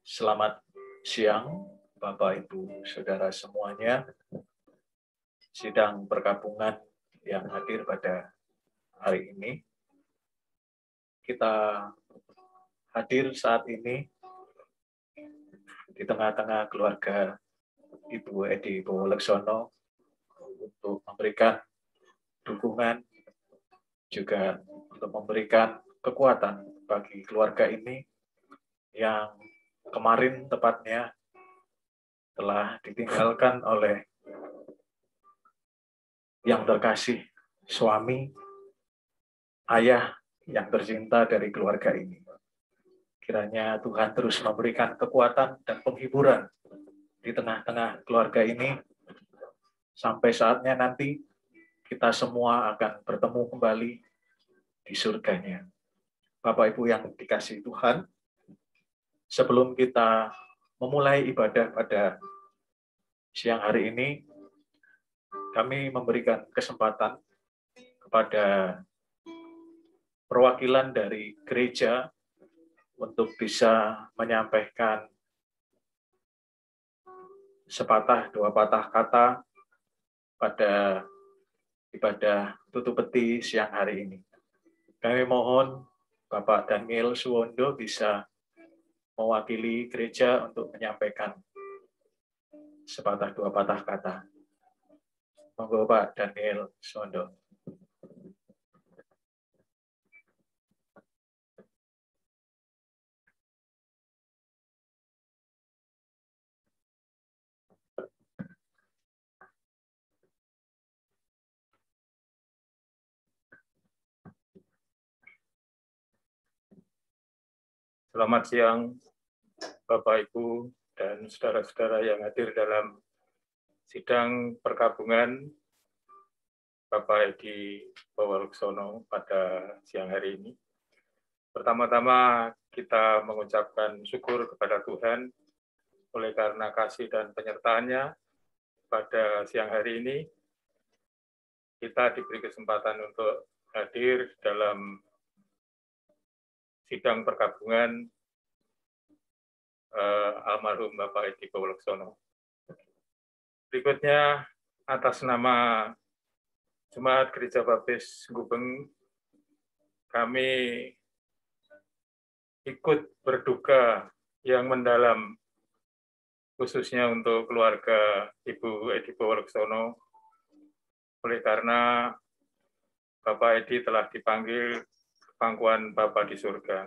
Selamat siang, Bapak, Ibu, Saudara semuanya. Sidang perkabungan yang hadir pada hari ini. Kita hadir saat ini di tengah-tengah keluarga Ibu Edi Bowoleksono untuk memberikan dukungan, juga untuk memberikan kekuatan bagi keluarga ini yang kemarin tepatnya telah ditinggalkan oleh yang terkasih suami, ayah yang tercinta dari keluarga ini. Kiranya Tuhan terus memberikan kekuatan dan penghiburan di tengah-tengah keluarga ini, sampai saatnya nanti kita semua akan bertemu kembali di surganya. Bapak Ibu yang dikasihi Tuhan, sebelum kita memulai ibadah pada siang hari ini, kami memberikan kesempatan kepada perwakilan dari gereja untuk bisa menyampaikan sepatah dua patah kata pada ibadah tutup peti siang hari ini. Kami mohon Bapak Daniel Suwondo bisa mewakili gereja untuk menyampaikan sepatah dua patah kata. Monggo Pak Daniel Suwondo. Selamat siang, Bapak, Ibu, dan saudara-saudara yang hadir dalam sidang perkabungan Bapak Edi Bowoleksono pada siang hari ini. Pertama-tama kita mengucapkan syukur kepada Tuhan oleh karena kasih dan penyertaan-Nya pada siang hari ini. Kita diberi kesempatan untuk hadir dalam sidang perkabungan almarhum Bapak Edi Bowoleksono. Berikutnya, atas nama Jemaat Gereja Baptis Gubeng, kami ikut berduka yang mendalam, khususnya untuk keluarga Ibu Edi Bowoleksono, oleh karena Bapak Edi telah dipanggil ke pangkuan Bapa di surga.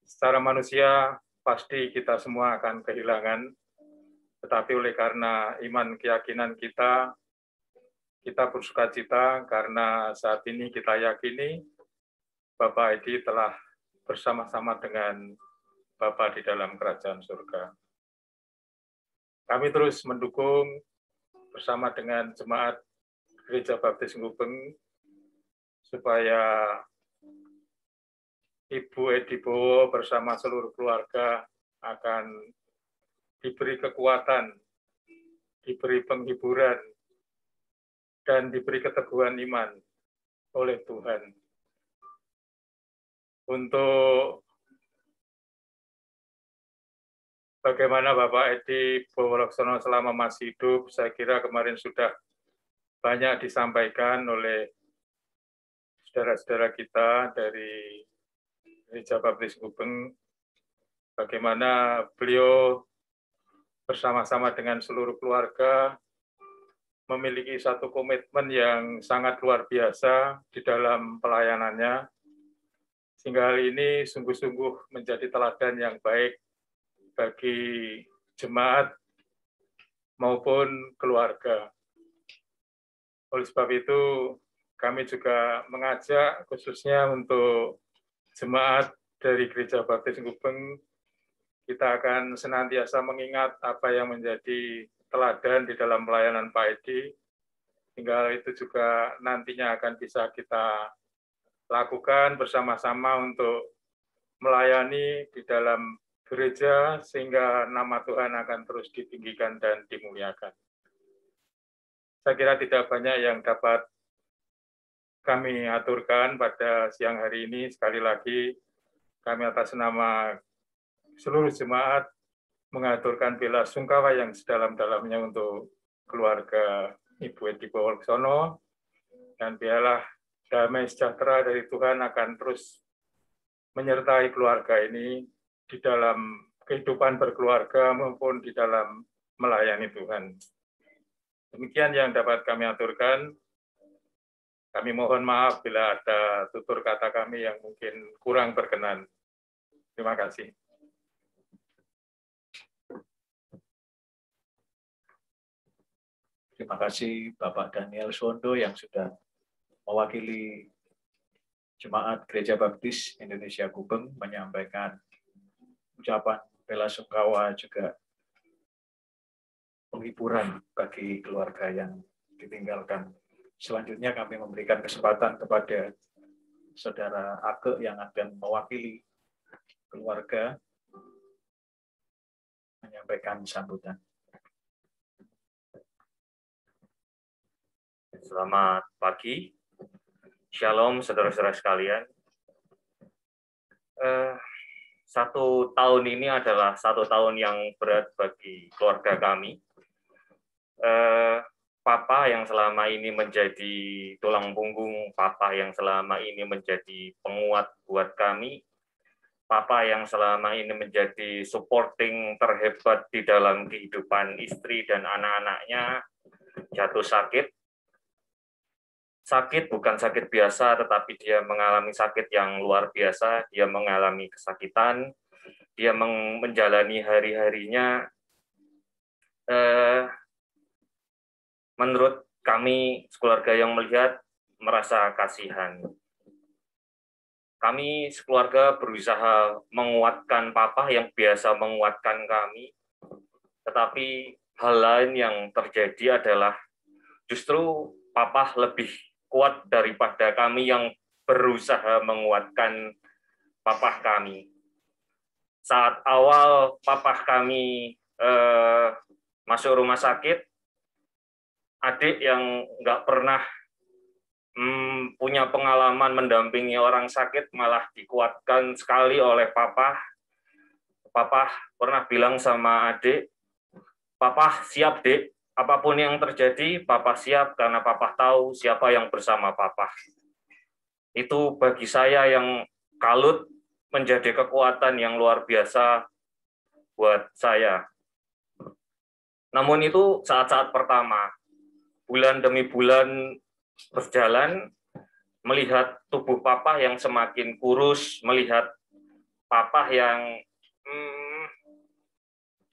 Secara manusia, pasti kita semua akan kehilangan, tetapi oleh karena iman keyakinan kita bersukacita karena saat ini kita yakini Bapak Edi telah bersama-sama dengan Bapa di dalam kerajaan surga. Kami terus mendukung bersama dengan Jemaat Gereja Baptis Gubeng supaya Ibu Edi Bowo bersama seluruh keluarga akan diberi kekuatan, diberi penghiburan, dan diberi keteguhan iman oleh Tuhan. Untuk bagaimana Bapak Edi Bowoleksono selama masih hidup, saya kira kemarin sudah banyak disampaikan oleh saudara-saudara kita dari Gereja Baptis Gubeng, bagaimana beliau bersama-sama dengan seluruh keluarga memiliki satu komitmen yang sangat luar biasa di dalam pelayanannya, sehingga hal ini sungguh-sungguh menjadi teladan yang baik bagi jemaat maupun keluarga. Oleh sebab itu, kami juga mengajak khususnya untuk jemaat dari Gereja Baptis Gubeng, kita akan senantiasa mengingat apa yang menjadi teladan di dalam pelayanan Pak Edi, hingga itu juga nantinya akan bisa kita lakukan bersama-sama untuk melayani di dalam gereja, sehingga nama Tuhan akan terus ditinggikan dan dimuliakan. Saya kira tidak banyak yang dapat kami aturkan pada siang hari ini. Sekali lagi, kami atas nama seluruh jemaat mengaturkan bela sungkawa yang sedalam-dalamnya untuk keluarga Ibu Edi Bowoleksono, dan biarlah damai sejahtera dari Tuhan akan terus menyertai keluarga ini di dalam kehidupan berkeluarga maupun di dalam melayani Tuhan. Demikian yang dapat kami aturkan. Kami mohon maaf bila ada tutur kata kami yang mungkin kurang berkenan. Terima kasih. Terima kasih Bapak Daniel Suwondo yang sudah mewakili Jemaat Gereja Baptis Indonesia Gubeng menyampaikan ucapan bela sungkawa juga penghiburan bagi keluarga yang ditinggalkan. Selanjutnya kami memberikan kesempatan kepada Saudara Ake yang akan mewakili keluarga menyampaikan sambutan. Selamat pagi, Shalom saudara-saudara sekalian. Satu tahun ini adalah satu tahun yang berat bagi keluarga kami. Papa yang selama ini menjadi tulang punggung, Papa yang selama ini menjadi penguat buat kami, Papa yang selama ini menjadi supporting terhebat di dalam kehidupan istri dan anak-anaknya, jatuh sakit. Sakit bukan sakit biasa, tetapi dia mengalami sakit yang luar biasa. Dia mengalami kesakitan, dia menjalani hari-harinya. Menurut kami, sekeluarga yang melihat, merasa kasihan. Kami sekeluarga berusaha menguatkan Papa yang biasa menguatkan kami, tetapi hal lain yang terjadi adalah justru Papa lebih kuat daripada kami yang berusaha menguatkan Papa kami. Saat awal Papa kami masuk rumah sakit, adik yang nggak pernah punya pengalaman mendampingi orang sakit malah dikuatkan sekali oleh Papa. Papa pernah bilang sama adik, Papa siap dek, apapun yang terjadi, Papa siap karena Papa tahu siapa yang bersama Papa. Itu bagi saya yang kalut menjadi kekuatan yang luar biasa buat saya. Namun itu saat-saat pertama, bulan demi bulan berjalan, melihat tubuh Papa yang semakin kurus, melihat Papa yang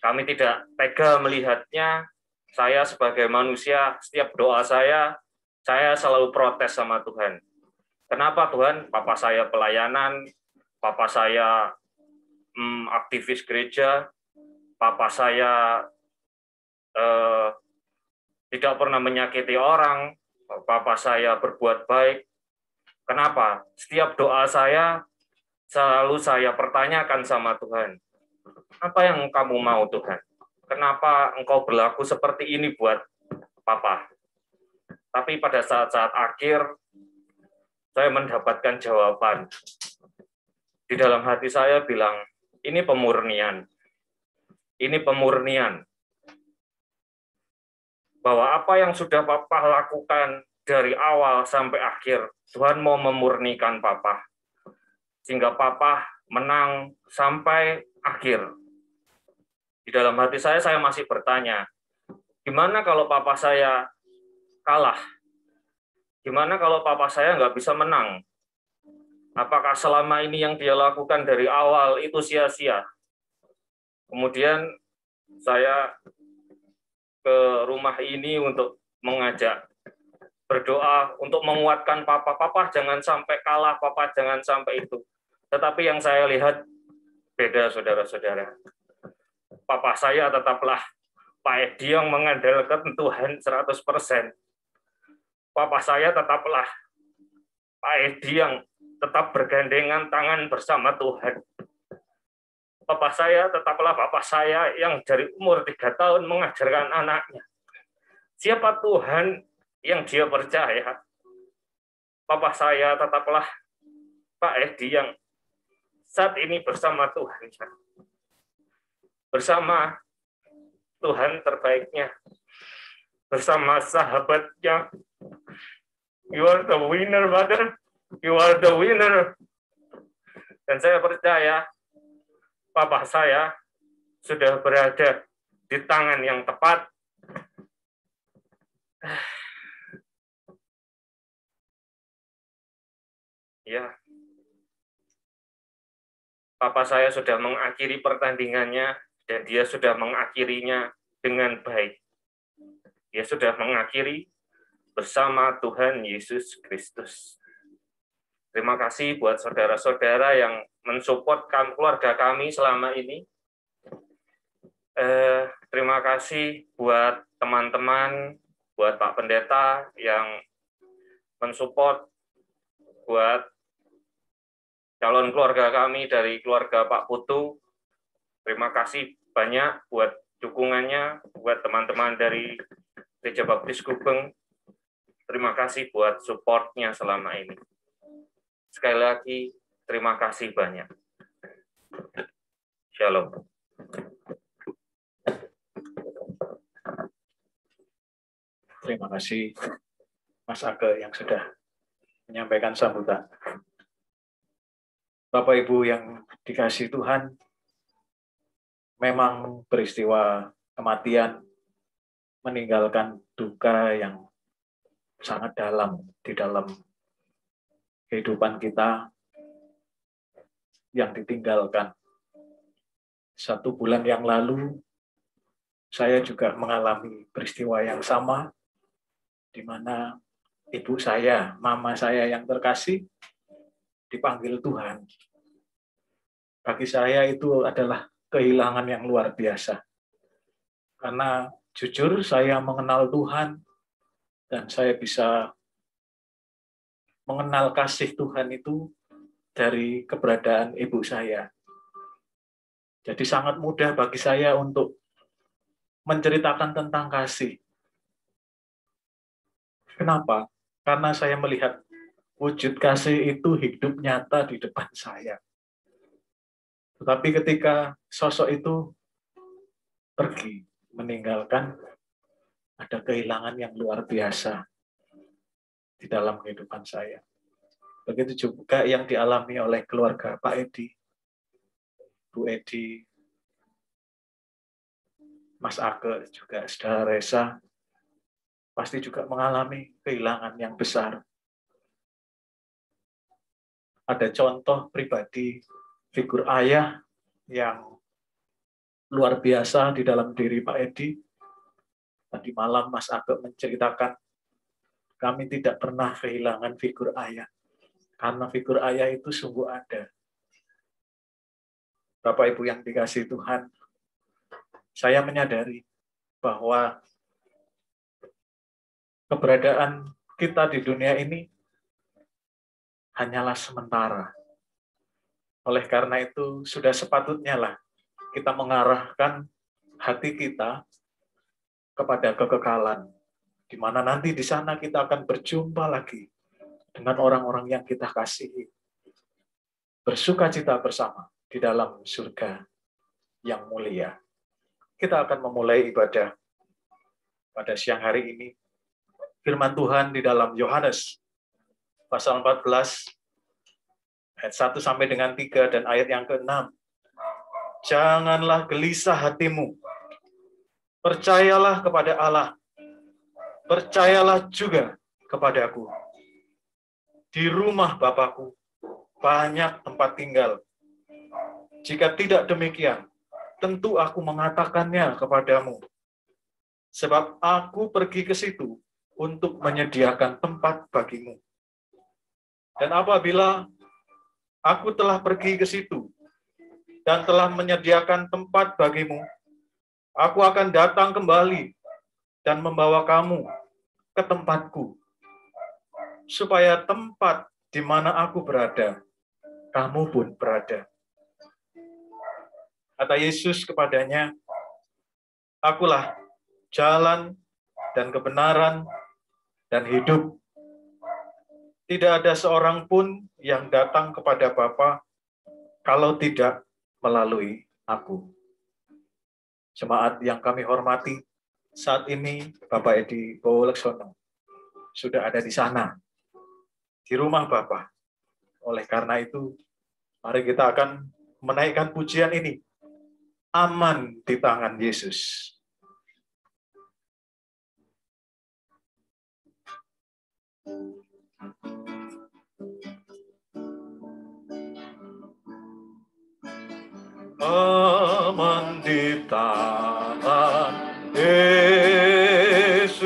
kami tidak tega melihatnya. Saya sebagai manusia, setiap doa saya selalu protes sama Tuhan. Kenapa Tuhan? Papa saya pelayanan, Papa saya aktivis gereja, Papa saya tidak pernah menyakiti orang, Papa saya berbuat baik. Kenapa? Setiap doa saya selalu saya pertanyakan sama Tuhan. Apa yang kamu mau Tuhan? Kenapa engkau berlaku seperti ini buat Papa? Tapi pada saat-saat akhir, saya mendapatkan jawaban. Di dalam hati saya bilang, ini pemurnian. Ini pemurnian. Bahwa apa yang sudah Papa lakukan dari awal sampai akhir, Tuhan mau memurnikan Papa. Sehingga Papa menang sampai akhir. Di dalam hati saya masih bertanya, gimana kalau Papa saya kalah? Gimana kalau Papa saya nggak bisa menang? Apakah selama ini yang dia lakukan dari awal itu sia-sia? Kemudian saya ke rumah ini untuk mengajak berdoa, untuk menguatkan Papa. Papa jangan sampai kalah, Papa jangan sampai itu. Tetapi yang saya lihat beda, saudara-saudara. Papa saya tetaplah Pak Edi yang mengandalkan Tuhan 100%. Papa saya tetaplah Pak Edi yang tetap bergandengan tangan bersama Tuhan. Papa saya tetaplah Papa saya yang dari umur 3 tahun mengajarkan anaknya. Siapa Tuhan yang dia percaya? Papa saya tetaplah Pak Edi yang saat ini bersama Tuhan. Bersama Tuhan terbaiknya. Bersama sahabatnya. You are the winner, Mother. You are the winner. Dan saya percaya Papa saya sudah berada di tangan yang tepat. Ya, Papa saya sudah mengakhiri pertandingannya dan dia sudah mengakhirinya dengan baik. Dia sudah mengakhiri bersama Tuhan Yesus Kristus. Terima kasih buat saudara-saudara yang mensupport keluarga kami selama ini. Terima kasih buat teman-teman, buat Pak Pendeta yang mensupport, buat calon keluarga kami dari keluarga Pak Putu. Terima kasih banyak buat dukungannya, buat teman-teman dari Gereja Baptis Gubeng. Terima kasih buat support-nya selama ini. Sekali lagi, terima kasih banyak. Shalom. Terima kasih Mas Age yang sudah menyampaikan sambutan. Bapak Ibu yang dikasihi Tuhan, memang peristiwa kematian meninggalkan duka yang sangat dalam di dalam kehidupan kita yang ditinggalkan. 1 bulan yang lalu, saya juga mengalami peristiwa yang sama, di mana ibu saya, mama saya yang terkasih, dipanggil Tuhan. Bagi saya itu adalah kehilangan yang luar biasa. Karena jujur saya mengenal Tuhan dan saya bisa mengenal kasih Tuhan itu dari keberadaan ibu saya. Jadi sangat mudah bagi saya untuk menceritakan tentang kasih. Kenapa? Karena saya melihat wujud kasih itu hidup nyata di depan saya. Tetapi ketika sosok itu pergi, meninggalkan, ada kehilangan yang luar biasa di dalam kehidupan saya. Begitu juga yang dialami oleh keluarga Pak Edi, Bu Edi, Mas Age, juga Saudara Reza, pasti juga mengalami kehilangan yang besar. Ada contoh pribadi figur ayah yang luar biasa di dalam diri Pak Edi. Tadi malam Mas Age menceritakan, kami tidak pernah kehilangan figur ayah. Karena figur ayah itu sungguh ada. Bapak Ibu yang dikasihi Tuhan, saya menyadari bahwa keberadaan kita di dunia ini hanyalah sementara. Oleh karena itu, sudah sepatutnya lah kita mengarahkan hati kita kepada kekekalan, di mana nanti di sana kita akan berjumpa lagi dengan orang-orang yang kita kasihi, bersukacita bersama di dalam surga yang mulia. Kita akan memulai ibadah pada siang hari ini. Firman Tuhan di dalam Yohanes pasal 14 ayat 1 sampai dengan 3 dan ayat yang ke-6. Janganlah gelisah hatimu. Percayalah kepada Allah. Percayalah juga kepadaku. Di rumah Bapakku banyak tempat tinggal. Jika tidak demikian, tentu aku mengatakannya kepadamu. Sebab aku pergi ke situ untuk menyediakan tempat bagimu. Dan apabila aku telah pergi ke situ dan telah menyediakan tempat bagimu, aku akan datang kembali dan membawa kamu ke tempatku, supaya tempat di mana aku berada, kamu pun berada. Kata Yesus kepadanya, akulah jalan dan kebenaran dan hidup. Tidak ada seorang pun yang datang kepada Bapa kalau tidak melalui aku. Jemaat yang kami hormati, saat ini Bapak Edi Bowo Leksono sudah ada di sana, di rumah Bapak. Oleh karena itu, mari kita akan menaikkan pujian ini. Aman di tangan Yesus. Aman di tangan Yesus,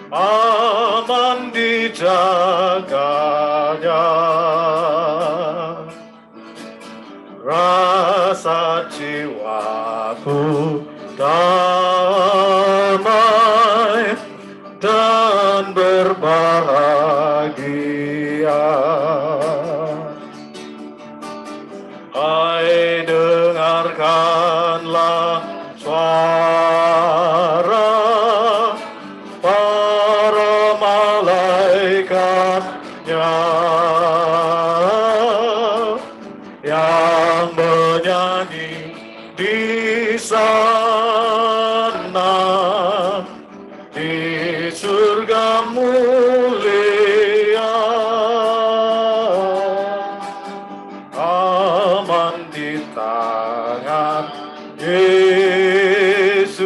aman dijaganya, rasa jiwaku damai dan berbahagia. Hai, dengarkanlah suara para malaikatnya yang menyanyi di sana, di surga mulia. Aman di tangan Yesus,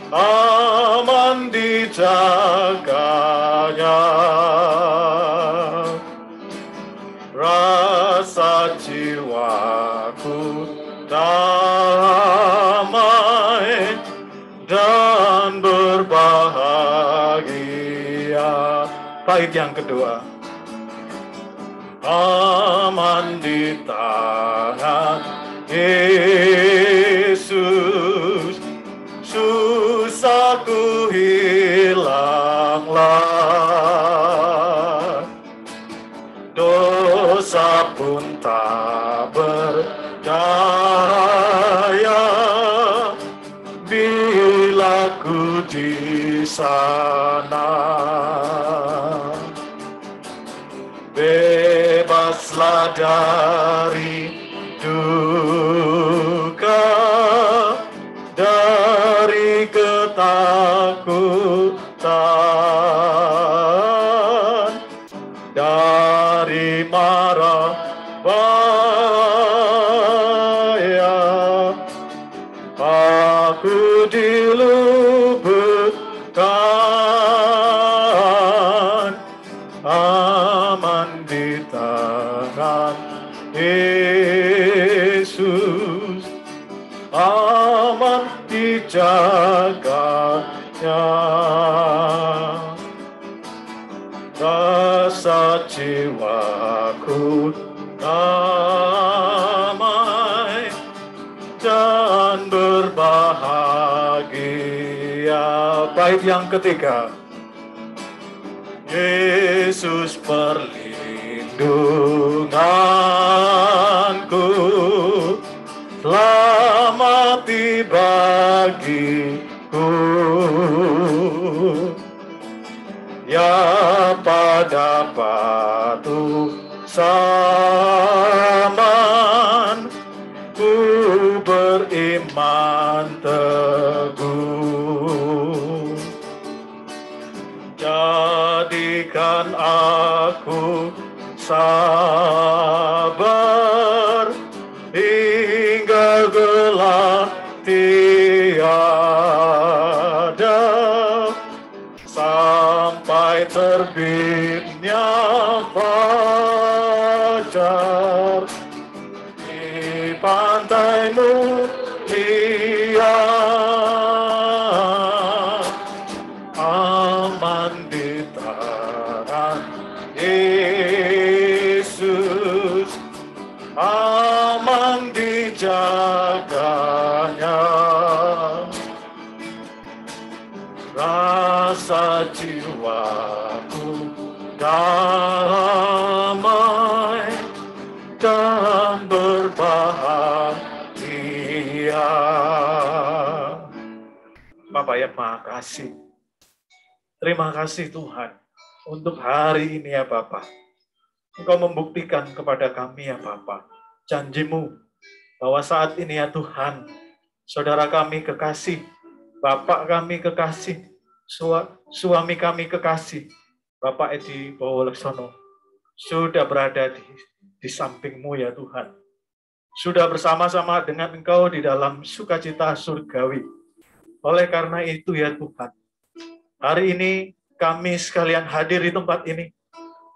aman dijaganya, rasa jiwaku damai dan berbahagia. Bait yang kedua. Aman di tangan Yesus, susahku hilanglah, dosa pun tak berdaya bila ku di sana. Bebaslah dari duka, dari ketakutan, dari mara bahaya. Aku diluputkan, aman di tangan Yesus, aman dijaganya, rasa jiwaku damai dan berbahagia. Bait yang ketiga. Yesus perlindunganku, selamati bagiku. Ya pada batu saman, ku beriman teguh. Jadikan aku sabar hingga gelap tiada, sampai terbitnya fajar di pantai mulia. Aman di tangan Yesus, aman dijaganya, rasa jiwaku damai dan berbahagia. Bapak ya, makasih. Terima kasih Tuhan untuk hari ini ya Bapak. Engkau membuktikan kepada kami ya Bapa, janji-Mu bahwa saat ini ya Tuhan, saudara kami kekasih, Bapak kami kekasih, suami kami kekasih, Bapak Edi Bowoleksono, sudah berada di samping-Mu ya Tuhan. Sudah bersama-sama dengan Engkau di dalam sukacita surgawi. Oleh karena itu ya Tuhan, hari ini kami sekalian hadir di tempat ini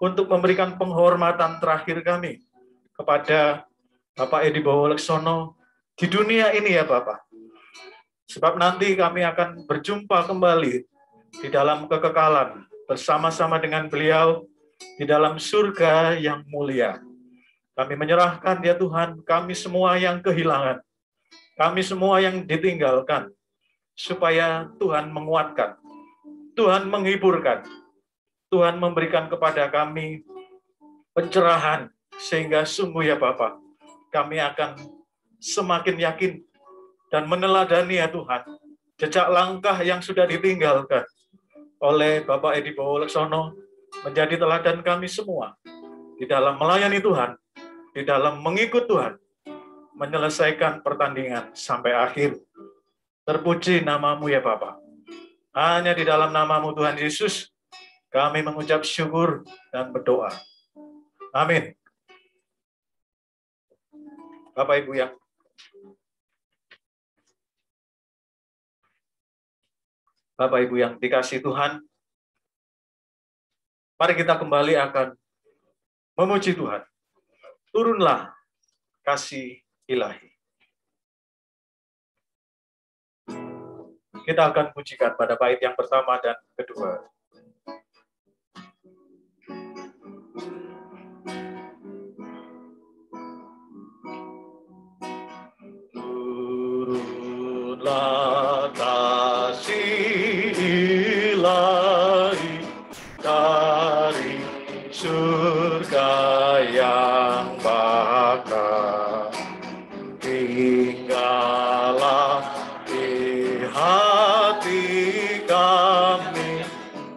untuk memberikan penghormatan terakhir kami kepada Bapak Edi Bowoleksono di dunia ini ya Bapak. Sebab nanti kami akan berjumpa kembali di dalam kekekalan bersama-sama dengan beliau di dalam surga yang mulia. Kami menyerahkan ya Tuhan, kami semua yang kehilangan, kami semua yang ditinggalkan, supaya Tuhan menguatkan, Tuhan menghiburkan, Tuhan memberikan kepada kami pencerahan, sehingga sungguh ya Bapak, kami akan semakin yakin dan meneladani ya Tuhan, jejak langkah yang sudah ditinggalkan oleh Bapak Edi Bowoleksono menjadi teladan kami semua di dalam melayani Tuhan, di dalam mengikut Tuhan, menyelesaikan pertandingan sampai akhir. Terpuji nama-Mu ya Bapa. Hanya di dalam nama-Mu Tuhan Yesus, kami mengucap syukur dan berdoa. Amin. Bapak Ibu yang dikasihi Tuhan, mari kita kembali akan memuji Tuhan. Turunlah kasih ilahi. Kita akan pujikan pada bait yang pertama dan kedua. Turunlah kasih ilahi dari surga yang bakal, tinggallah di hati kami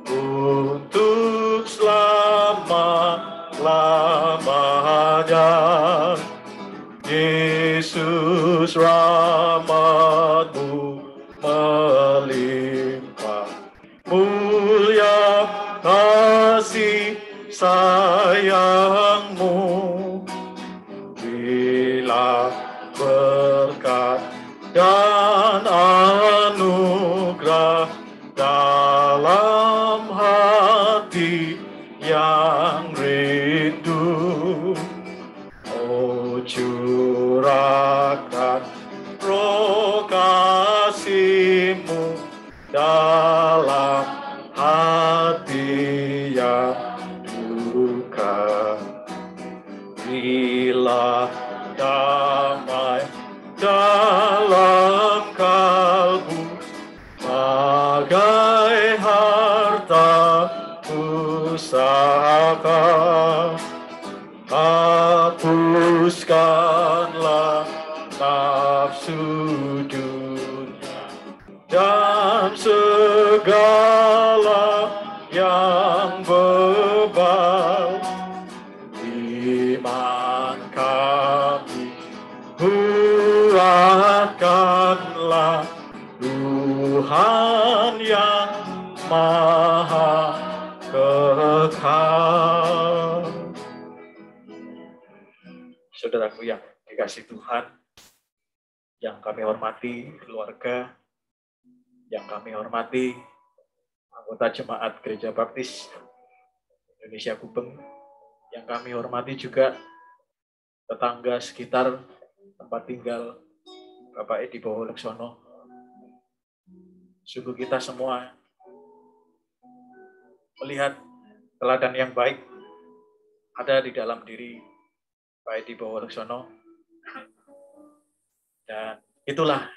untuk selama-lamanya. Yesus, rahmat-Mu melimpah, mulia kasih sayang-Mu, bila berkat dan anugerah dalam hati yang rindu. Oh, curahkan roh kasih-Mu dalam hati yang duka. Bila damai dalam kalbu, bagai harta pusaka, hapuskanlah nafsu dunia dan segala yang bebal. Iman kami kuatkanlah Tuhan yang Maha Kekal. Saudaraku yang dikasihi Tuhan, yang kami hormati keluarga, yang kami hormati anggota Jemaat Gereja Baptis Indonesia Gubeng, yang kami hormati juga tetangga sekitar tempat tinggal Bapak Edi Bowoleksono. Sungguh kita semua melihat teladan yang baik ada di dalam diri Pak Edi Bowoleksono, dan itulah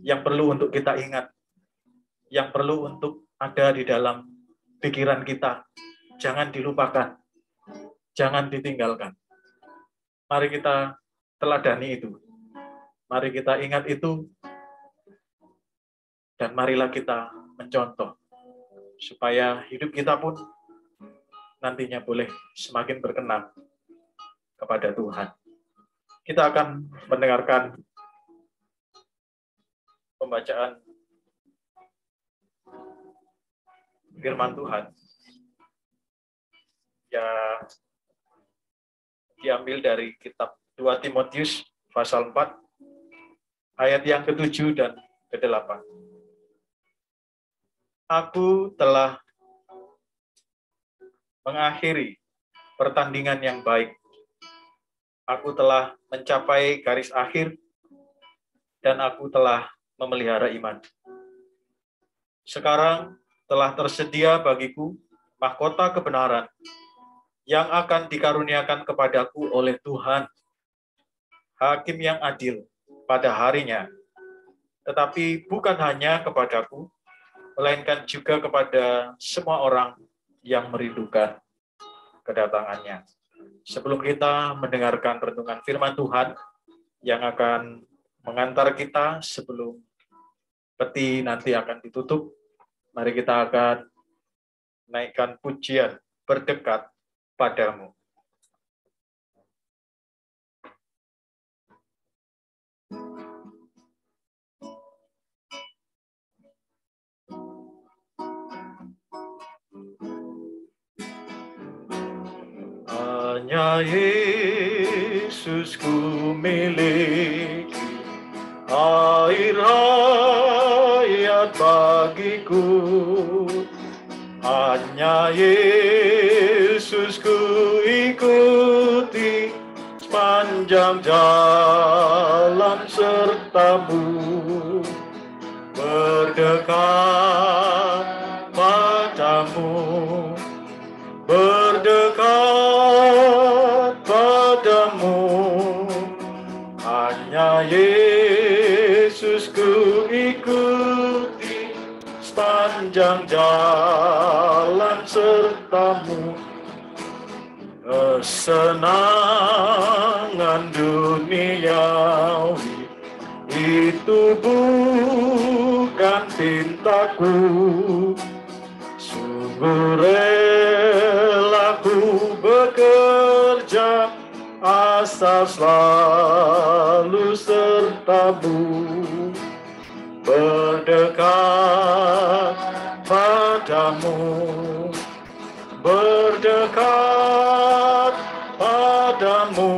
yang perlu untuk kita ingat, yang perlu untuk ada di dalam pikiran kita. Jangan dilupakan, jangan ditinggalkan. Mari kita teladani itu, mari kita ingat itu, dan marilah kita mencontoh supaya hidup kita pun nantinya boleh semakin berkenan kepada Tuhan. Kita akan mendengarkan pembacaan firman Tuhan yang diambil dari kitab 2 Timotius pasal 4 ayat yang ke-7 dan ke-8. Aku telah mengakhiri pertandingan yang baik. Aku telah mencapai garis akhir dan aku telah memelihara iman. Sekarang telah tersedia bagiku mahkota kebenaran yang akan dikaruniakan kepadaku oleh Tuhan, Hakim yang adil pada harinya, tetapi bukan hanya kepadaku, melainkan juga kepada semua orang yang merindukan kedatangannya. Sebelum kita mendengarkan renungan firman Tuhan yang akan mengantar kita sebelum peti nanti akan ditutup, mari kita akan naikkan pujian berdekat padamu. Hanya Yesus ku miliki, air hayat bagiku. Hanya Yesus ku ikuti sepanjang jalan sertamu, berdekat padamu, berdekat padamu. Hanya Yesus ku ikuti sepanjang jalan sertamu. Kesenangan duniawi itu bukan pintaku, sungguh rela ku bekerja asal selalu sertamu, berdekat padamu, berdekat padamu.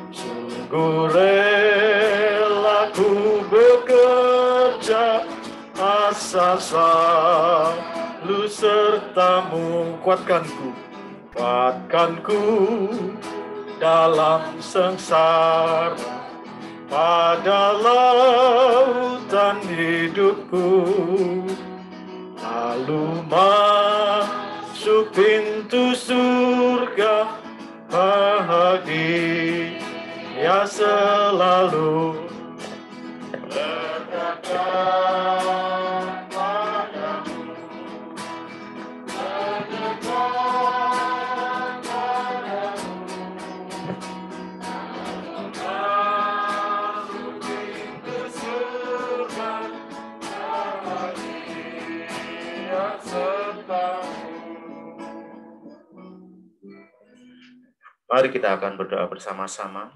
Sungguh rela ku bekerja asal selalu sertamu. Kuatkanku dalam sengsara, pada lautan hidupku, lalu masuk pintu surga, bahagia selalu. Berdekat padamu, berdekat padamu, masuk pintu surga, bahagia sertamu. Mari kita akan berdoa bersama-sama.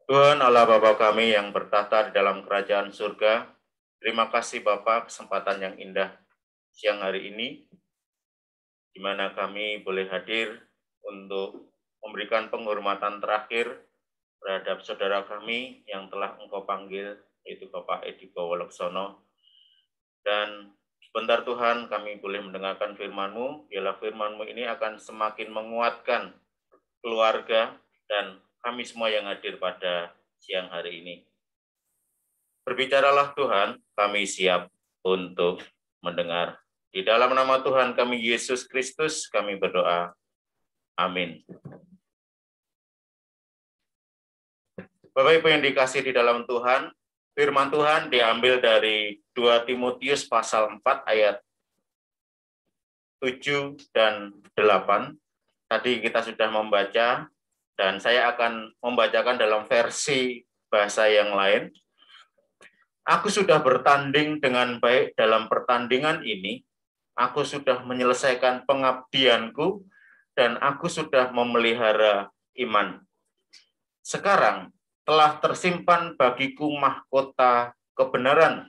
Tuhan Allah Bapa kami yang bertahta di dalam kerajaan surga, terima kasih Bapa kesempatan yang indah siang hari ini, di mana kami boleh hadir untuk memberikan penghormatan terakhir terhadap saudara kami yang telah Engkau panggil, yaitu Bapak Edi Bawaleksono. Dan sebentar Tuhan kami boleh mendengarkan firman-Mu, biarlah firman-Mu ini akan semakin menguatkan keluarga dan kami semua yang hadir pada siang hari ini. Berbicaralah Tuhan, kami siap untuk mendengar. Di dalam nama Tuhan kami Yesus Kristus kami berdoa. Amin. Bapak Ibu yang dikasih di dalam Tuhan, firman Tuhan diambil dari 2 Timotius pasal 4 ayat 7 dan 8. Tadi kita sudah membaca, dan saya akan membacakan dalam versi bahasa yang lain. Aku sudah bertanding dengan baik dalam pertandingan ini, aku sudah menyelesaikan pengabdianku, dan aku sudah memelihara iman. Sekarang telah tersimpan bagiku mahkota kebenaran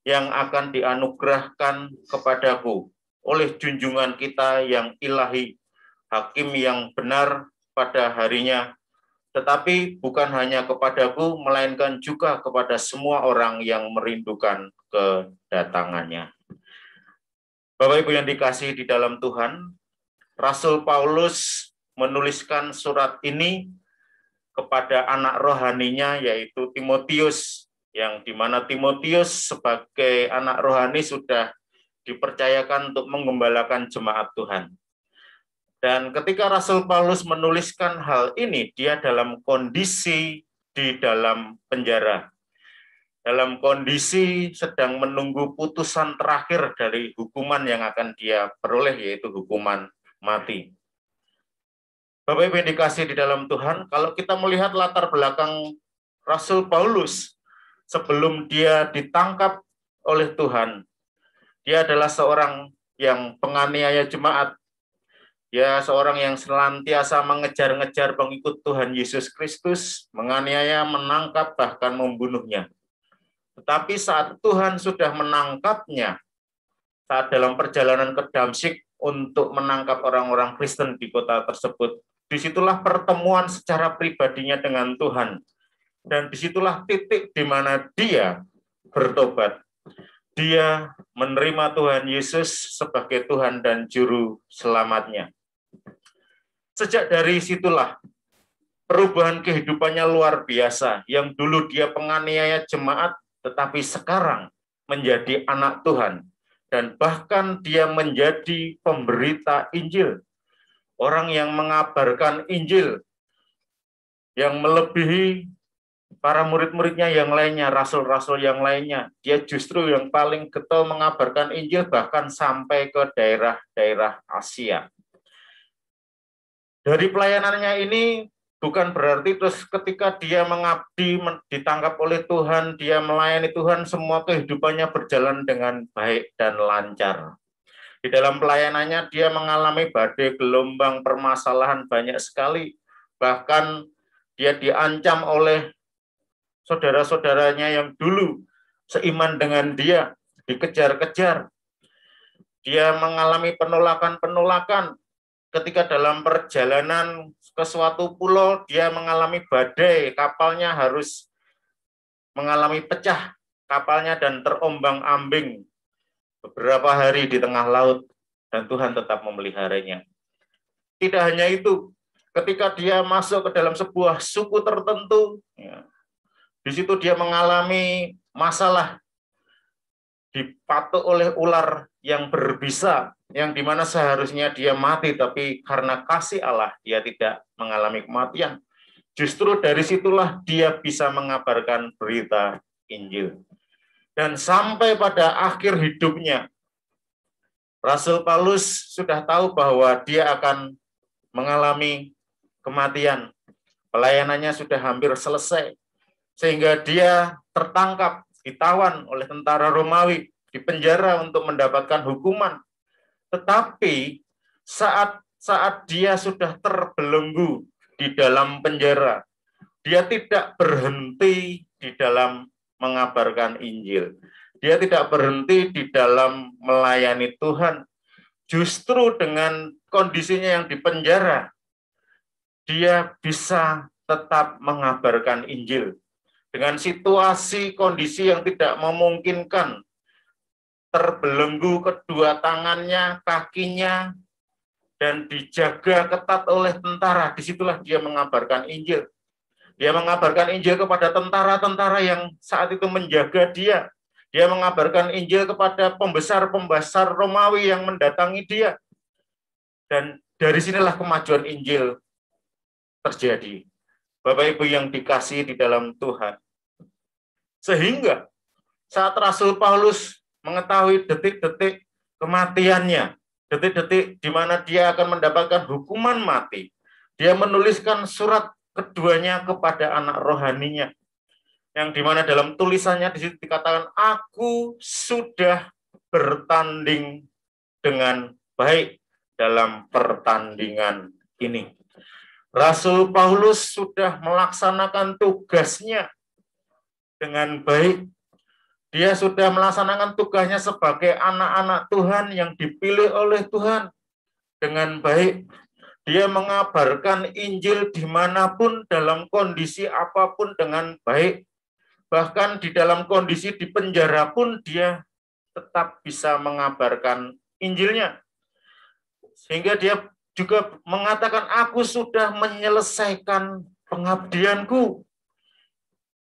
yang akan dianugerahkan kepadaku oleh junjungan kita yang ilahi, Hakim yang benar pada harinya, tetapi bukan hanya kepadaku, melainkan juga kepada semua orang yang merindukan kedatangannya. Bapak Ibu yang dikasihi di dalam Tuhan, Rasul Paulus menuliskan surat ini kepada anak rohaninya, yaitu Timotius, yang dimana Timotius sebagai anak rohani sudah dipercayakan untuk menggembalakan jemaat Tuhan. Dan ketika Rasul Paulus menuliskan hal ini, dia dalam kondisi di dalam penjara, dalam kondisi sedang menunggu putusan terakhir dari hukuman yang akan dia peroleh, yaitu hukuman mati. Bapak Ibu yang dikasihi di dalam Tuhan, kalau kita melihat latar belakang Rasul Paulus sebelum dia ditangkap oleh Tuhan, dia adalah seorang yang penganiaya jemaat, dia seorang yang senantiasa mengejar-ngejar pengikut Tuhan Yesus Kristus, menganiaya, menangkap, bahkan membunuhnya. Tetapi saat Tuhan sudah menangkapnya, saat dalam perjalanan ke Damsyik untuk menangkap orang-orang Kristen di kota tersebut, disitulah pertemuan secara pribadinya dengan Tuhan. Dan disitulah titik di mana dia bertobat. Dia menerima Tuhan Yesus sebagai Tuhan dan Juru Selamatnya. Sejak dari situlah perubahan kehidupannya luar biasa. Yang dulu dia penganiaya jemaat, tetapi sekarang menjadi anak Tuhan. Dan bahkan dia menjadi pemberita Injil. Orang yang mengabarkan Injil, yang melebihi para murid-muridnya yang lainnya, rasul-rasul yang lainnya. Dia justru yang paling getol mengabarkan Injil, bahkan sampai ke daerah-daerah Asia. Dari pelayanannya ini bukan berarti terus ketika dia mengabdi, ditangkap oleh Tuhan, dia melayani Tuhan, semua kehidupannya berjalan dengan baik dan lancar. Di dalam pelayanannya dia mengalami badai, gelombang, permasalahan banyak sekali. Bahkan dia diancam oleh saudara-saudaranya yang dulu seiman dengan dia, dikejar-kejar. Dia mengalami penolakan-penolakan. Ketika dalam perjalanan ke suatu pulau, dia mengalami badai, kapalnya harus mengalami pecah kapalnya dan terombang-ambing beberapa hari di tengah laut, dan Tuhan tetap memeliharanya. Tidak hanya itu, ketika dia masuk ke dalam sebuah suku tertentu, ya, di situ dia mengalami masalah, dipatuk oleh ular yang berbisa, yang dimana seharusnya dia mati, tapi karena kasih Allah dia tidak mengalami kematian. Justru dari situlah dia bisa mengabarkan berita Injil. Dan sampai pada akhir hidupnya, Rasul Paulus sudah tahu bahwa dia akan mengalami kematian. Pelayanannya sudah hampir selesai, sehingga dia tertangkap, ditawan oleh tentara Romawi, dipenjara untuk mendapatkan hukuman. Tetapi saat dia sudah terbelenggu di dalam penjara, dia tidak berhenti di dalam mengabarkan Injil. Dia tidak berhenti di dalam melayani Tuhan. Justru dengan kondisinya yang di penjara, dia bisa tetap mengabarkan Injil. Dengan situasi kondisi yang tidak memungkinkan, terbelenggu kedua tangannya, kakinya, dan dijaga ketat oleh tentara. Disitulah dia mengabarkan Injil. Dia mengabarkan Injil kepada tentara-tentara yang saat itu menjaga dia. Dia mengabarkan Injil kepada pembesar-pembesar Romawi yang mendatangi dia. Dan dari sinilah kemajuan Injil terjadi. Bapak Ibu yang dikasihi di dalam Tuhan. Sehingga saat Rasul Paulus mengetahui detik-detik kematiannya, detik-detik di mana dia akan mendapatkan hukuman mati, dia menuliskan surat keduanya kepada anak rohaninya, yang dimana dalam tulisannya di situ dikatakan, aku sudah bertanding dengan baik dalam pertandingan ini. Rasul Paulus sudah melaksanakan tugasnya dengan baik. Dia sudah melaksanakan tugasnya sebagai anak-anak Tuhan yang dipilih oleh Tuhan dengan baik. Dia mengabarkan Injil dimanapun, dalam kondisi apapun dengan baik. Bahkan di dalam kondisi di penjara pun dia tetap bisa mengabarkan Injilnya. Sehingga dia juga mengatakan, aku sudah menyelesaikan pengabdianku.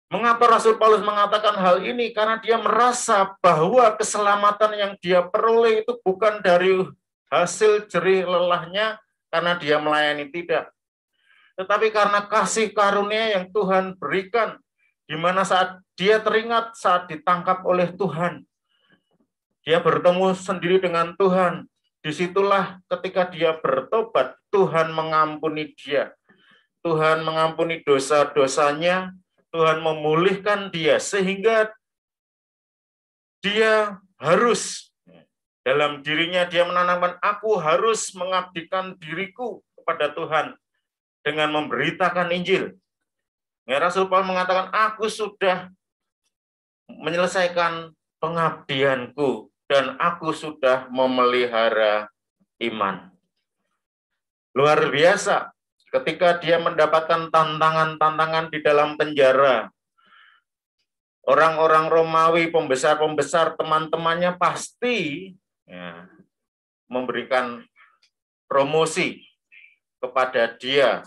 Mengapa Rasul Paulus mengatakan hal ini? Karena dia merasa bahwa keselamatan yang dia peroleh itu bukan dari hasil jerih lelahnya, karena dia melayani, tidak. Tetapi karena kasih karunia yang Tuhan berikan, di mana saat dia teringat saat ditangkap oleh Tuhan, dia bertemu sendiri dengan Tuhan. Disitulah ketika dia bertobat, Tuhan mengampuni dia. Tuhan mengampuni dosa-dosanya, Tuhan memulihkan dia, sehingga dia harus, dalam dirinya dia menanamkan, aku harus mengabdikan diriku kepada Tuhan dengan memberitakan Injil. Ya, Rasul Paulus mengatakan, aku sudah menyelesaikan pengabdianku dan aku sudah memelihara iman. Luar biasa. Ketika dia mendapatkan tantangan-tantangan di dalam penjara, orang-orang Romawi, pembesar-pembesar, teman-temannya pasti memberikan promosi kepada dia.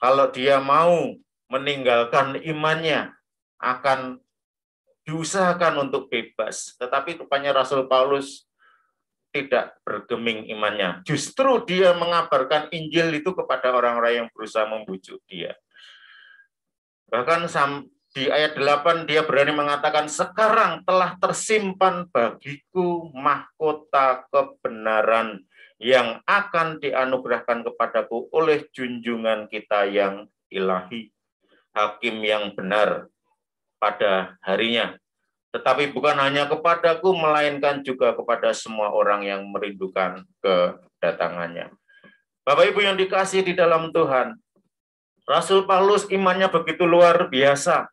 Kalau dia mau meninggalkan imannya, akan diusahakan untuk bebas. Tetapi rupanya Rasul Paulus tidak bergeming imannya. Justru dia mengabarkan Injil itu kepada orang-orang yang berusaha membujuk dia. Bahkan di ayat 8 dia berani mengatakan, sekarang telah tersimpan bagiku mahkota kebenaran yang akan dianugerahkan kepadaku oleh junjungan kita yang ilahi, hakim yang benar pada harinya. Tetapi bukan hanya kepadaku, melainkan juga kepada semua orang yang merindukan kedatangannya. Bapak Ibu yang dikasihi di dalam Tuhan, Rasul Paulus imannya begitu luar biasa.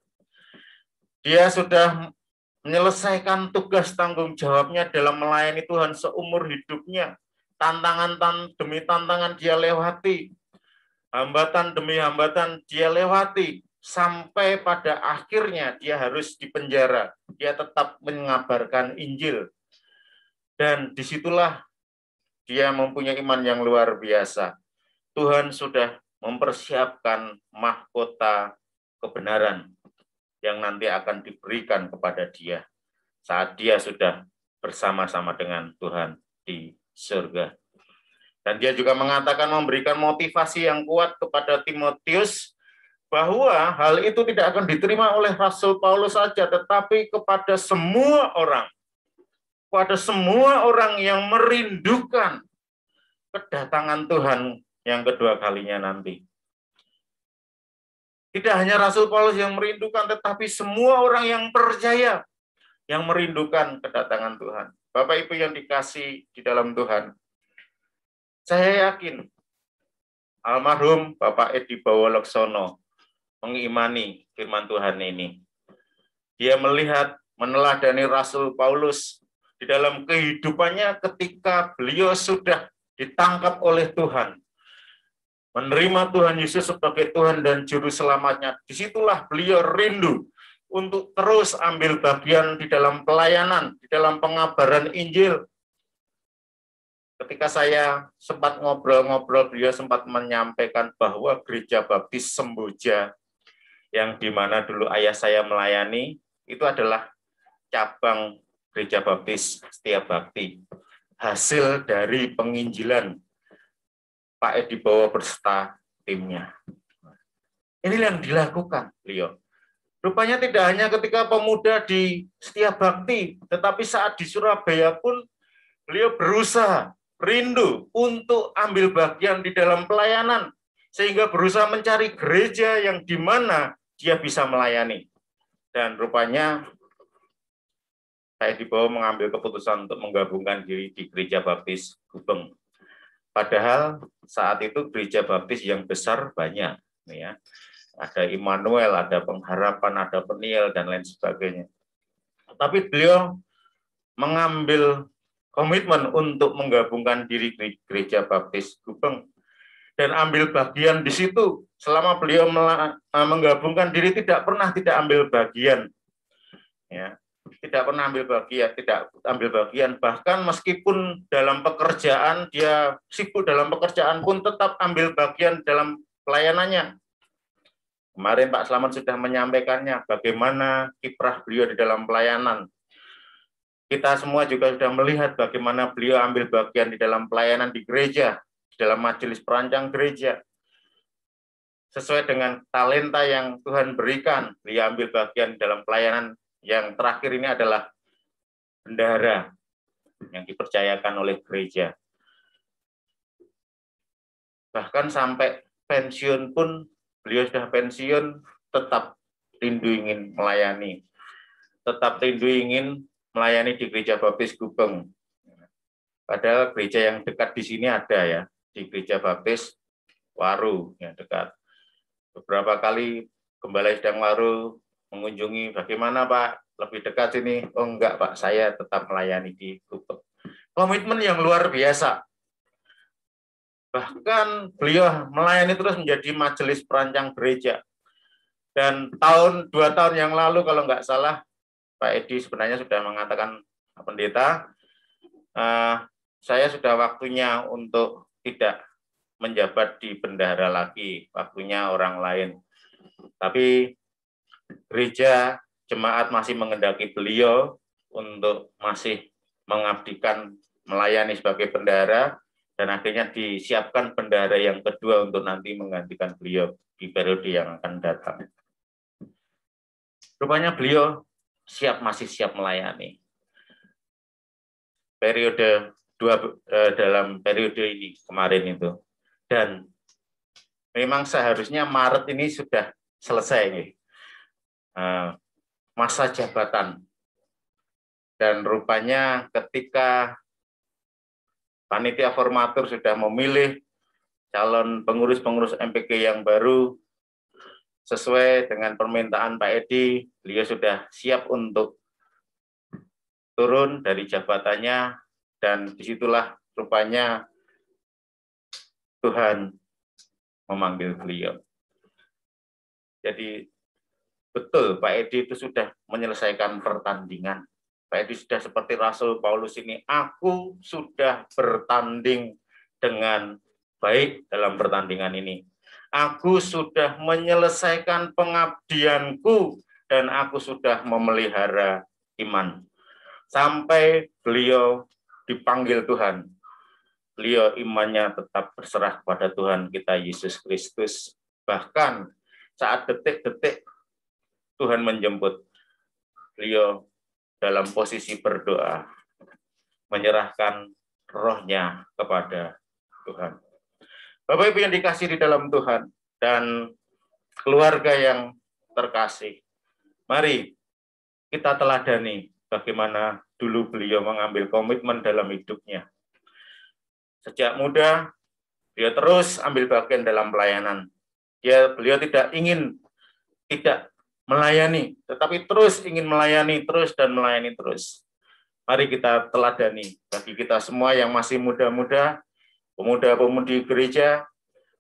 Dia sudah menyelesaikan tugas tanggung jawabnya dalam melayani Tuhan seumur hidupnya. Tantangan demi tantangan dia lewati. Hambatan demi hambatan dia lewati. Sampai pada akhirnya dia harus dipenjara. Dia tetap mengabarkan Injil. Dan disitulah dia mempunyai iman yang luar biasa. Tuhan sudah mempersiapkan mahkota kebenaran yang nanti akan diberikan kepada dia saat dia sudah bersama-sama dengan Tuhan di surga. Dan dia juga mengatakan, memberikan motivasi yang kuat kepada Timotius, bahwa hal itu tidak akan diterima oleh Rasul Paulus saja, tetapi kepada semua orang yang merindukan kedatangan Tuhan yang kedua kalinya nanti. Tidak hanya Rasul Paulus yang merindukan, tetapi semua orang yang percaya yang merindukan kedatangan Tuhan. Bapak Ibu yang dikasihi di dalam Tuhan, saya yakin almarhum Bapak Edi Bawolaksono mengimani firman Tuhan ini. Dia melihat, meneladani Rasul Paulus di dalam kehidupannya ketika beliau sudah ditangkap oleh Tuhan, menerima Tuhan Yesus sebagai Tuhan dan Juru Selamatnya. Disitulah beliau rindu untuk terus ambil bagian di dalam pelayanan, di dalam pengabaran Injil. Ketika saya sempat ngobrol-ngobrol, beliau sempat menyampaikan bahwa Gereja Baptis Semboja, yang di mana dulu ayah saya melayani, itu adalah cabang Gereja Baptis Setia Bakti. Hasil dari penginjilan Pak Edi Bawa berserta timnya. Ini yang dilakukan beliau. Rupanya tidak hanya ketika pemuda di Setia Bakti, tetapi saat di Surabaya pun beliau berusaha, rindu untuk ambil bagian di dalam pelayanan, sehingga berusaha mencari gereja yang di mana dia bisa melayani. Dan rupanya Pak Edi Bowo mengambil keputusan untuk menggabungkan diri di Gereja Baptis Gubeng. Padahal saat itu gereja baptis yang besar banyak, ya. Ada Immanuel, ada Pengharapan, ada Peniel, dan lain sebagainya. Tapi beliau mengambil komitmen untuk menggabungkan diri Gereja Baptis Gubeng dan ambil bagian di situ. Selama beliau menggabungkan diri tidak pernah tidak ambil bagian, ya, tidak pernah ambil bagian. Bahkan meskipun dalam pekerjaan dia sibuk dalam pekerjaan pun tetap ambil bagian dalam pelayanannya. Kemarin Pak Slamet sudah menyampaikannya bagaimana kiprah beliau di dalam pelayanan. Kita semua juga sudah melihat bagaimana beliau ambil bagian di dalam pelayanan di gereja, di dalam majelis perancang gereja. Sesuai dengan talenta yang Tuhan berikan, beliau ambil bagian di dalam pelayanan. Yang terakhir ini adalah bendahara yang dipercayakan oleh gereja. Bahkan sampai pensiun pun, beliau sudah pensiun, tetap rindu ingin melayani. Tetap rindu ingin melayani di Gereja Baptis Gubeng. Padahal gereja yang dekat di sini ada, ya, di Gereja Baptis Waru yang dekat. Beberapa kali Gembala Sedang Waru mengunjungi, bagaimana Pak, lebih dekat sini? Oh enggak Pak, saya tetap melayani di Gubeng. Komitmen yang luar biasa. Bahkan beliau melayani terus menjadi majelis perancang gereja. Dan 2 tahun yang lalu kalau enggak salah, Pak Edi sebenarnya sudah mengatakan, pendeta, saya sudah waktunya untuk tidak menjabat di bendahara lagi, waktunya orang lain. Tapi gereja, jemaat masih menghendaki beliau untuk masih mengabdikan, melayani sebagai bendahara, dan akhirnya disiapkan bendahara yang kedua untuk nanti menggantikan beliau di periode yang akan datang. Rupanya beliau masih siap melayani. Dalam periode ini kemarin itu. Dan memang seharusnya Maret ini sudah selesai masa jabatan. Dan rupanya ketika panitia formatur sudah memilih calon pengurus-pengurus MPG yang baru, sesuai dengan permintaan Pak Edi, beliau sudah siap untuk turun dari jabatannya, dan disitulah rupanya Tuhan memanggil beliau. Jadi betul Pak Edi itu sudah menyelesaikan pertandingan. Pak Edi sudah seperti Rasul Paulus ini, aku sudah bertanding dengan baik dalam pertandingan ini. Aku sudah menyelesaikan pengabdianku dan aku sudah memelihara iman. Sampai beliau dipanggil Tuhan. Beliau imannya tetap berserah kepada Tuhan kita Yesus Kristus. Bahkan saat detik-detik Tuhan menjemput, beliau dalam posisi berdoa, menyerahkan rohnya kepada Tuhan. Bapak Ibu yang dikasihi di dalam Tuhan, dan keluarga yang terkasih, mari kita teladani bagaimana dulu beliau mengambil komitmen dalam hidupnya. Sejak muda, beliau terus ambil bagian dalam pelayanan. Beliau tidak melayani, tetapi terus ingin melayani terus dan melayani terus. Mari kita teladani bagi kita semua yang masih muda-muda, pemuda-pemudi gereja,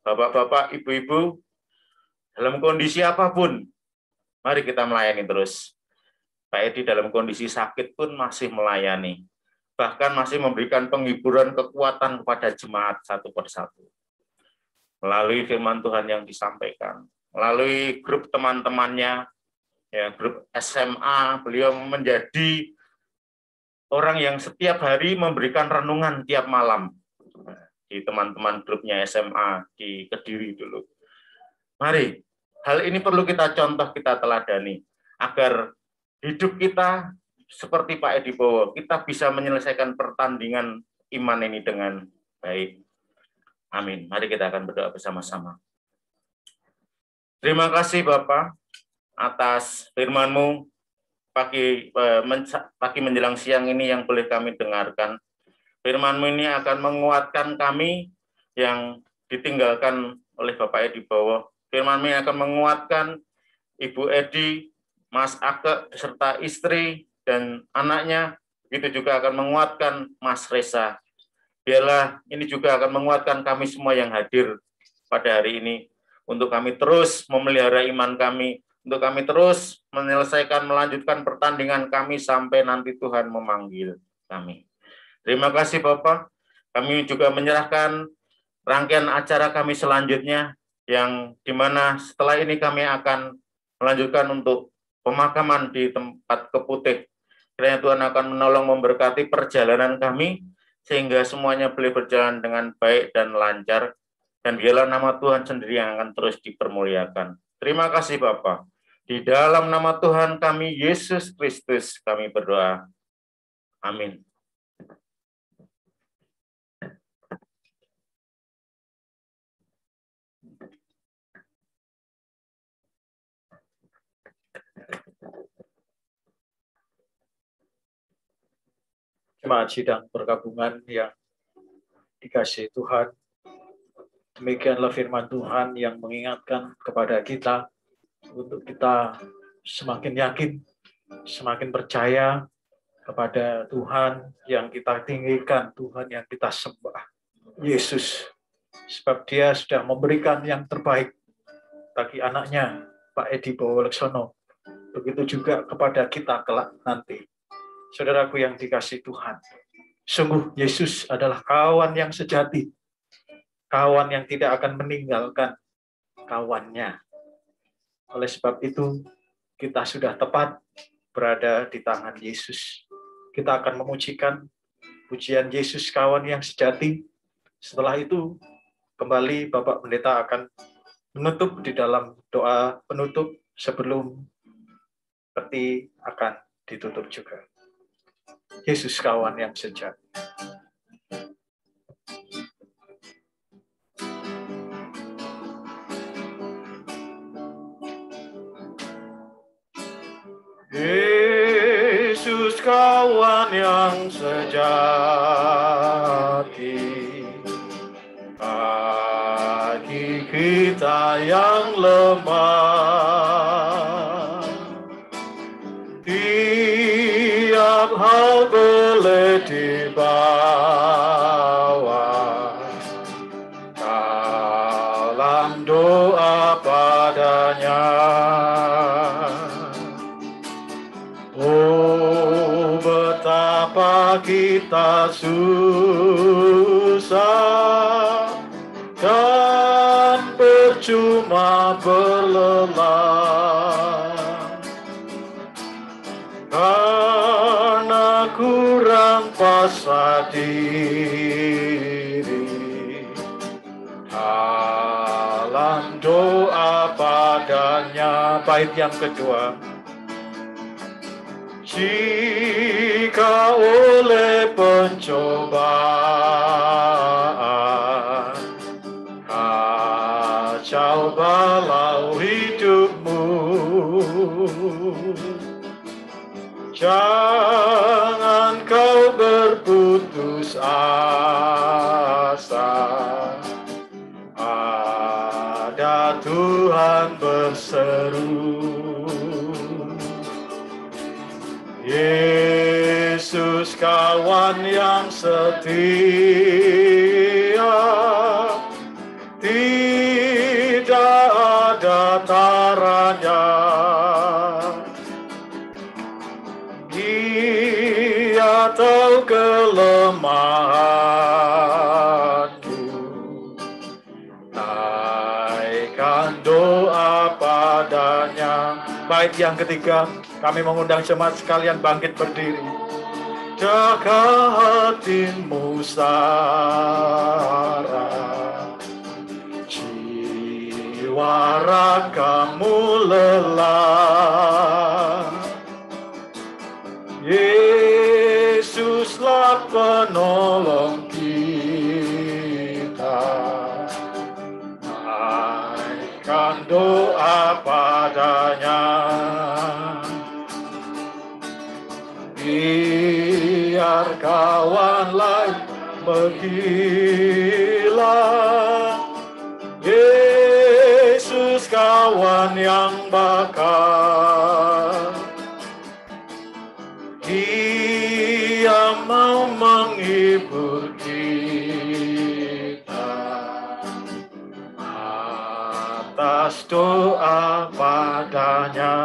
bapak-bapak, ibu-ibu, dalam kondisi apapun, mari kita melayani terus. Pak Edi dalam kondisi sakit pun masih melayani, bahkan masih memberikan penghiburan kekuatan kepada jemaat satu persatu. Melalui firman Tuhan yang disampaikan, melalui grup teman-temannya, ya, grup SMA, beliau menjadi orang yang setiap hari memberikan renungan tiap malam di teman-teman grupnya SMA di Kediri dulu. Mari, hal ini perlu kita contoh, kita teladani, agar hidup kita seperti Pak Edi Bowo, kita bisa menyelesaikan pertandingan iman ini dengan baik. Amin. Mari kita akan berdoa bersama-sama. Terima kasih Bapak atas firman-Mu pagi menjelang siang ini yang boleh kami dengarkan. Firman-Mu ini akan menguatkan kami yang ditinggalkan oleh Bapak Edi Bowo. Firman-Mu ini akan menguatkan Ibu Edi, Mas Ake, beserta istri dan anaknya. Itu juga akan menguatkan Mas Reza. Biarlah ini juga akan menguatkan kami semua yang hadir pada hari ini. Untuk kami terus memelihara iman kami, untuk kami terus melanjutkan pertandingan kami sampai nanti Tuhan memanggil kami. Terima kasih Bapak. Kami juga menyerahkan rangkaian acara kami selanjutnya, yang dimana setelah ini kami akan melanjutkan untuk pemakaman di tempat Keputih. Kiranya Tuhan akan menolong memberkati perjalanan kami, sehingga semuanya boleh berjalan dengan baik dan lancar. Dan biarlah nama Tuhan sendiri yang akan terus dipermuliakan. Terima kasih Bapa. Di dalam nama Tuhan kami, Yesus Kristus, kami berdoa. Amin. Jemaat sidang perkabungan yang dikasihi Tuhan, demikianlah firman Tuhan yang mengingatkan kepada kita untuk kita semakin yakin, semakin percaya kepada Tuhan yang kita tinggikan, Tuhan yang kita sembah, Yesus. Sebab Dia sudah memberikan yang terbaik bagi anaknya, Pak Edi Bowo Leksono. Begitu juga kepada kita kelak nanti. Saudaraku yang dikasihi Tuhan, sungguh Yesus adalah kawan yang sejati, kawan yang tidak akan meninggalkan kawannya. Oleh sebab itu, kita sudah tepat berada di tangan Yesus. Kita akan memujikan pujian Yesus, kawan yang sejati. Setelah itu, kembali Bapak Pendeta akan menutup di dalam doa penutup sebelum peti akan ditutup juga. Yesus, kawan yang sejati. Yesus, kawan yang sejati, bagi kita yang lemah, tiap hal boleh dibawa dalam doa padanya. Oh, betapa kita susah dan percuma berlelah, karena kurang pasrah diri dalam doa padanya. Bait yang kedua. Jika oleh pencobaan kacau balau hidupmu, jangan kau berputus asa. Ada Tuhan berseru. Yesus, kawan yang setia, tidak ada taranya. Dia tahu kelemahanku, naikkan doa padanya. Bait yang ketiga, kami mengundang jemaat sekalian bangkit berdiri. Jaga hatimu Sarah, jiwa ragamu lelah. Yesuslah penolong kita, naikkan doa padanya. biar kawan lain menghilang. Yesus kawan yang bakal, Dia mau menghibur kita atas doa padanya.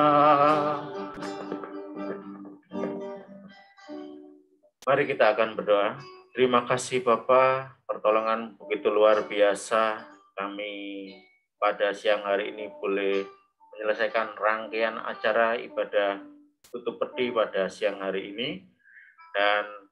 Mari kita akan berdoa. Terima kasih Bapa, pertolongan begitu luar biasa. Kami pada siang hari ini boleh menyelesaikan rangkaian acara ibadah tutup peti pada siang hari ini. Dan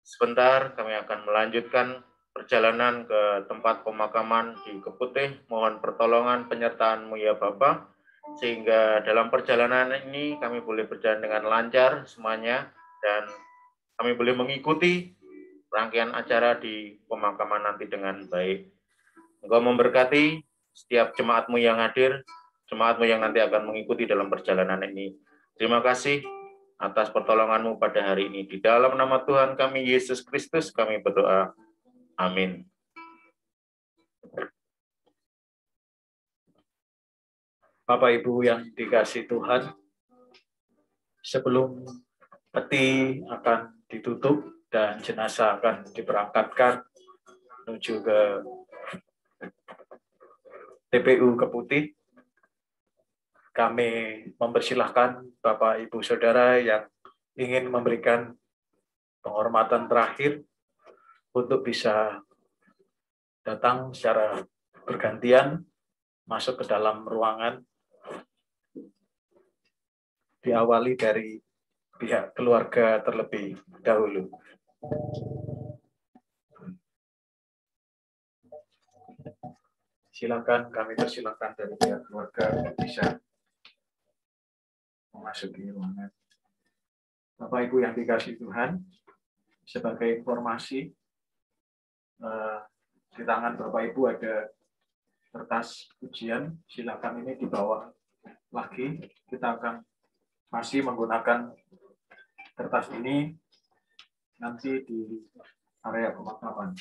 sebentar kami akan melanjutkan perjalanan ke tempat pemakaman di Keputih. Mohon pertolongan penyertaan-Mu ya Bapa, sehingga dalam perjalanan ini kami boleh berjalan dengan lancar semuanya, dan kami boleh mengikuti rangkaian acara di pemakaman nanti dengan baik. Engkau memberkati setiap jemaat-Mu yang hadir, jemaat-Mu yang nanti akan mengikuti dalam perjalanan ini. Terima kasih atas pertolongan-Mu pada hari ini. Di dalam nama Tuhan kami, Yesus Kristus, kami berdoa. Amin. Bapak Ibu yang dikasihi Tuhan, sebelum peti akan ditutup dan jenazah akan diberangkatkan menuju ke TPU Keputih, kami mempersilahkan Bapak Ibu Saudara yang ingin memberikan penghormatan terakhir untuk bisa datang secara bergantian masuk ke dalam ruangan, diawali dari pihak keluarga terlebih dahulu. Silakan, kami persilakan dari pihak keluarga bisa memasuki ruangan. Bapak Ibu yang dikasihi Tuhan, sebagai informasi, di tangan Bapak Ibu ada kertas ujian, silakan ini dibawa lagi. Kita akan masih menggunakan kertas ini nanti di area pemakaman.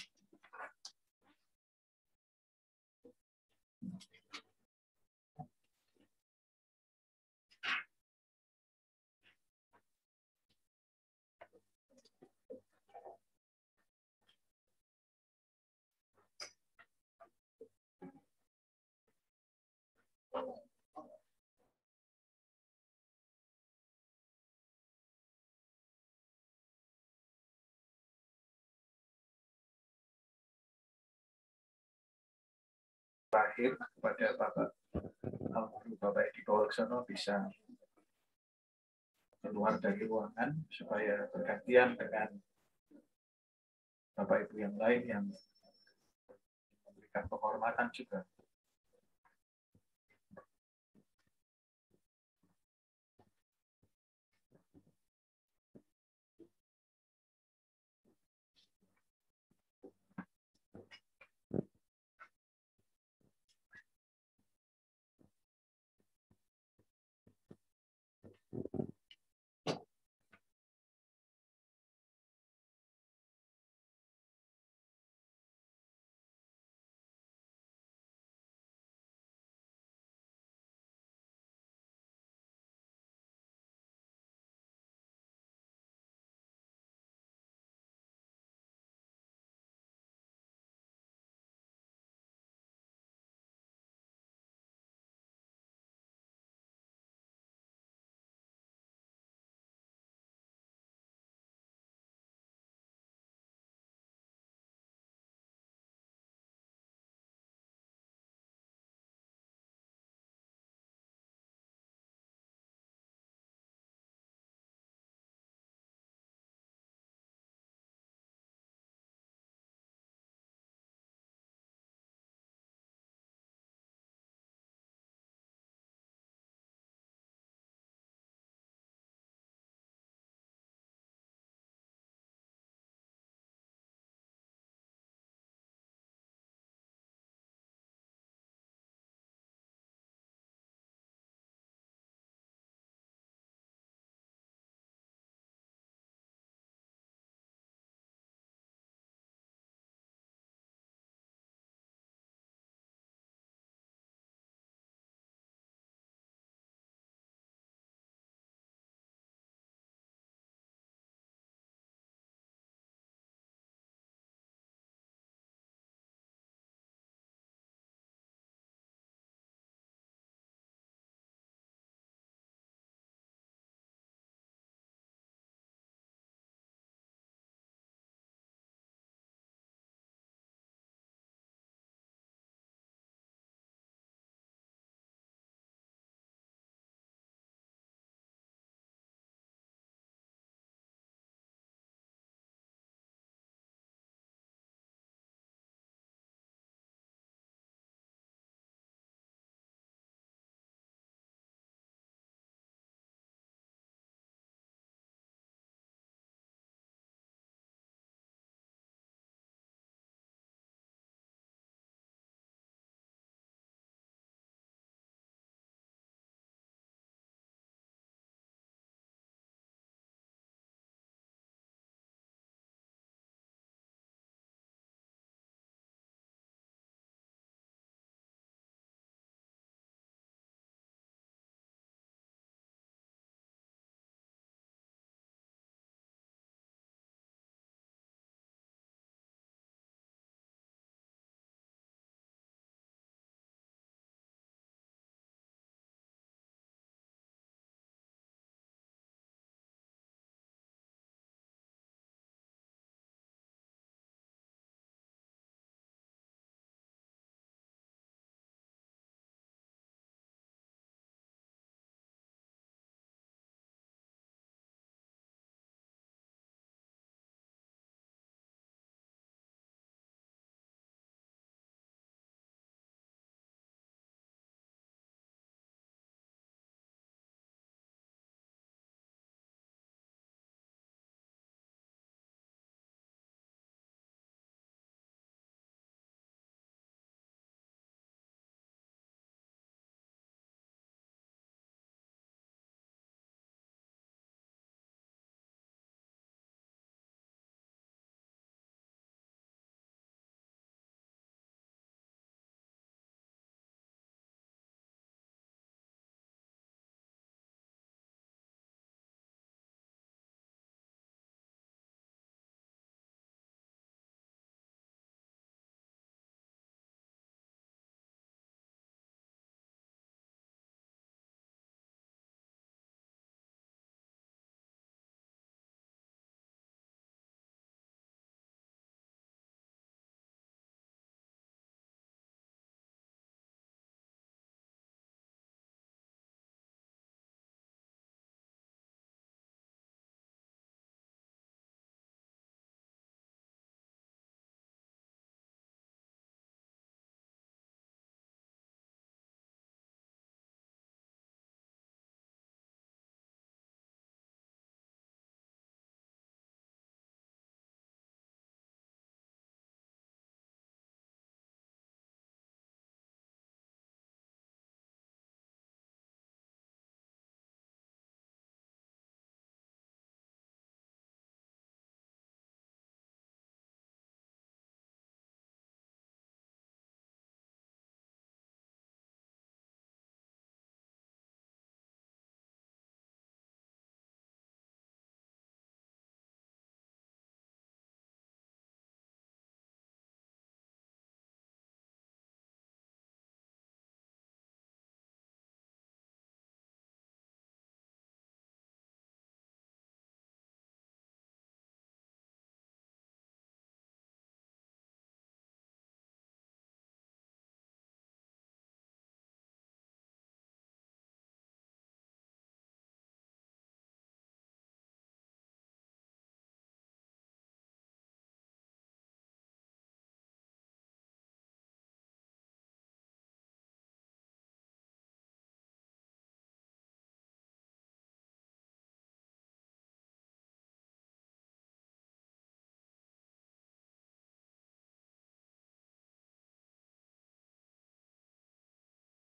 Terakhir kepada Bapak Almarhum Bapak Edi Paweksono bisa keluar dari ruangan supaya bergantian dengan Bapak Ibu yang lain yang memberikan penghormatan juga